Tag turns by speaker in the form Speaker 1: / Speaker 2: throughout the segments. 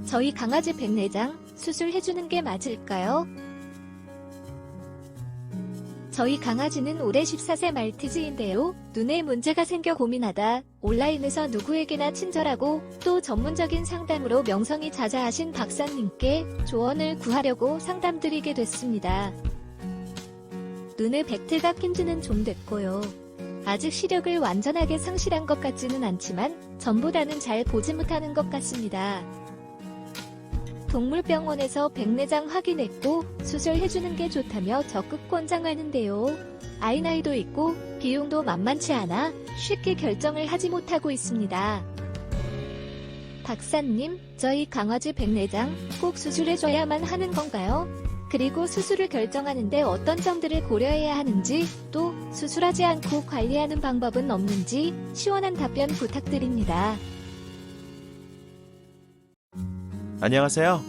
Speaker 1: 저희 강아지 백내장 수술해주는 게 맞을까요? 저희 강아지는 올해 14세 말티즈인데요. 눈에 문제가 생겨 고민하다 온라인에서 누구에게나 친절하고 또 전문적인 상담으로 명성이 자자하신 박사님께 조언을 구하려고 상담드리게 됐습니다. 눈에 백태가 낀 지는 좀 됐고요. 아직 시력을 완전하게 상실한 것 같지는 않지만 전보다는 잘 보지 못하는 것 같습니다. 동물병원에서 백내장 확인했고 수술해주는 게 좋다며 적극 권장하는데요. 아이 나이도 있고 비용도 만만치 않아 쉽게 결정을 하지 못하고 있습니다. 박사님, 저희 강아지 백내장 꼭 수술해줘야만 하는 건가요? 그리고 수술을 결정하는데 어떤 점들을 고려해야 하는지, 또 수술하지 않고 관리하는 방법은 없는지 시원한 답변 부탁드립니다.
Speaker 2: 안녕하세요.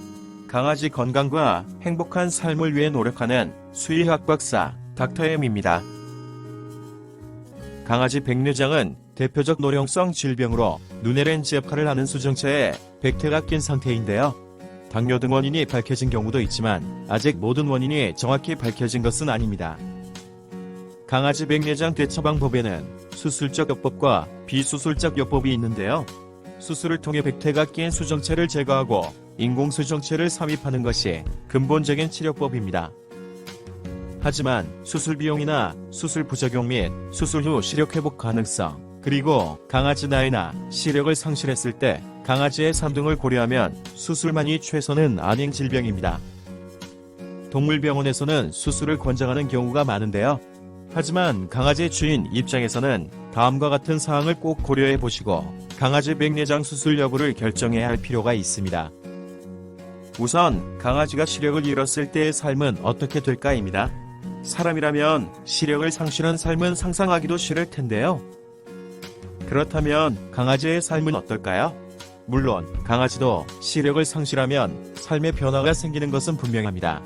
Speaker 2: 강아지 건강과 행복한 삶을 위해 노력하는 수의학 박사 닥터엠입니다. 강아지 백내장은 대표적 노령성 질병으로 눈의 렌즈 역할을 하는 수정체에 백태가 낀 상태인데요. 당뇨 등 원인이 밝혀진 경우도 있지만 아직 모든 원인이 정확히 밝혀진 것은 아닙니다. 강아지 백내장 대처 방법에는 수술적 요법과 비수술적 요법이 있는데요. 수술을 통해 백태가 낀 수정체를 제거하고 인공수정체를 삽입하는 것이 근본적인 치료법입니다. 하지만 수술 비용이나 수술 부작용 및 수술 후 시력 회복 가능성, 그리고 강아지 나이나 시력을 상실했을 때 강아지의 삶 등을 고려하면 수술만이 최선은 아닌 질병입니다. 동물병원에서는 수술을 권장하는 경우가 많은데요. 하지만 강아지 주인 입장에서는 다음과 같은 사항을 꼭 고려해 보시고 강아지 백내장 수술 여부를 결정해야 할 필요가 있습니다. 우선 강아지가 시력을 잃었을 때의 삶은 어떻게 될까입니다. 사람이라면 시력을 상실한 삶은 상상하기도 싫을 텐데요. 그렇다면 강아지의 삶은 어떨까요? 물론 강아지도 시력을 상실하면 삶의 변화가 생기는 것은 분명합니다.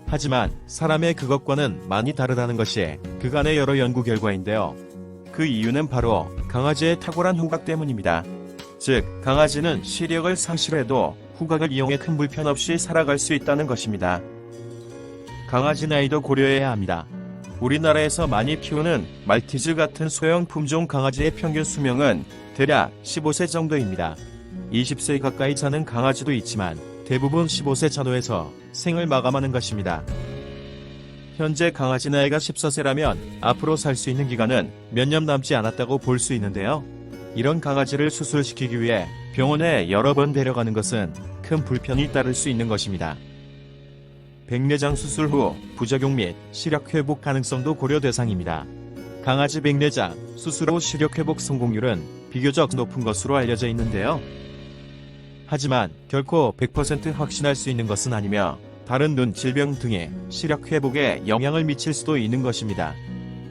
Speaker 2: 하지만 사람의 그것과는 많이 다르다는 것이 그간의 여러 연구 결과인데요. 그 이유는 바로 강아지의 탁월한 후각 때문입니다. 즉, 강아지는 시력을 상실해도 후각을 이용해 큰 불편 없이 살아갈 수 있다는 것입니다. 강아지 나이도 고려해야 합니다. 우리나라에서 많이 키우는 말티즈 같은 소형 품종 강아지의 평균 수명은 대략 15세 정도입니다. 20세 가까이 사는 강아지도 있지만 대부분 15세 전후에서 생을 마감하는 것입니다. 현재 강아지 나이가 14세라면 앞으로 살 수 있는 기간은 몇 년 남지 않았다고 볼 수 있는데요. 이런 강아지를 수술시키기 위해 병원에 여러 번 데려가는 것은 큰 불편이 따를 수 있는 것입니다. 백내장 수술 후 부작용 및 시력 회복 가능성도 고려 대상입니다. 강아지 백내장 수술 후 시력 회복 성공률은 비교적 높은 것으로 알려져 있는데요. 하지만 결코 100% 확신할 수 있는 것은 아니며 다른 눈 질병 등의 시력 회복에 영향을 미칠 수도 있는 것입니다.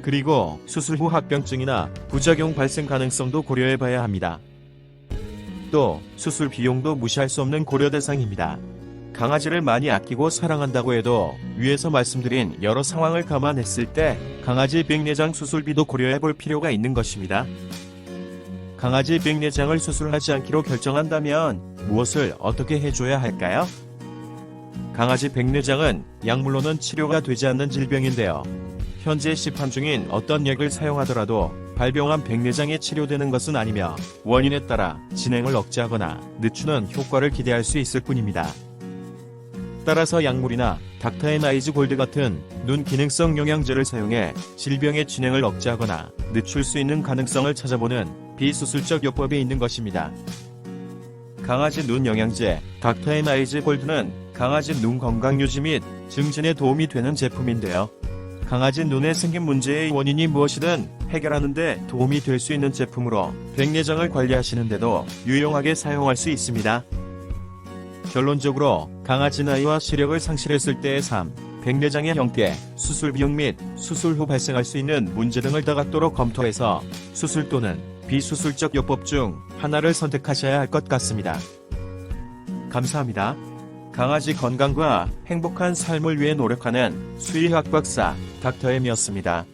Speaker 2: 그리고 수술 후 합병증이나 부작용 발생 가능성도 고려해 봐야 합니다. 또 수술 비용도 무시할 수 없는 고려 대상입니다. 강아지를 많이 아끼고 사랑한다고 해도 위에서 말씀드린 여러 상황을 감안했을 때 강아지 백내장 수술비도 고려해 볼 필요가 있는 것입니다. 강아지 백내장을 수술하지 않기로 결정한다면 무엇을 어떻게 해줘야 할까요? 강아지 백내장은 약물로는 치료가 되지 않는 질병인데요. 현재 시판 중인 어떤 약을 사용하더라도 발병한 백내장이 치료되는 것은 아니며 원인에 따라 진행을 억제하거나 늦추는 효과를 기대할 수 있을 뿐입니다. 따라서 약물이나 닥터앤아이즈 골드 같은 눈 기능성 영양제를 사용해 질병의 진행을 억제하거나 늦출 수 있는 가능성을 찾아보는 비수술적 요법이 있는 것입니다. 강아지 눈 영양제 닥터앤아이즈 골드는 강아지 눈 건강 유지 및 증진에 도움이 되는 제품인데요. 강아지 눈에 생긴 문제의 원인이 무엇이든 해결하는 데 도움이 될 수 있는 제품으로 백내장을 관리하시는데도 유용하게 사용할 수 있습니다. 결론적으로 강아지 나이와 시력을 상실했을 때의 삶, 백내장의 형태, 수술 비용 및 수술 후 발생할 수 있는 문제 등을 다각도로 검토해서 수술 또는 비수술적 요법 중 하나를 선택하셔야 할 것 같습니다. 감사합니다. 강아지 건강과 행복한 삶을 위해 노력하는 수의학 박사 닥터엠이었습니다.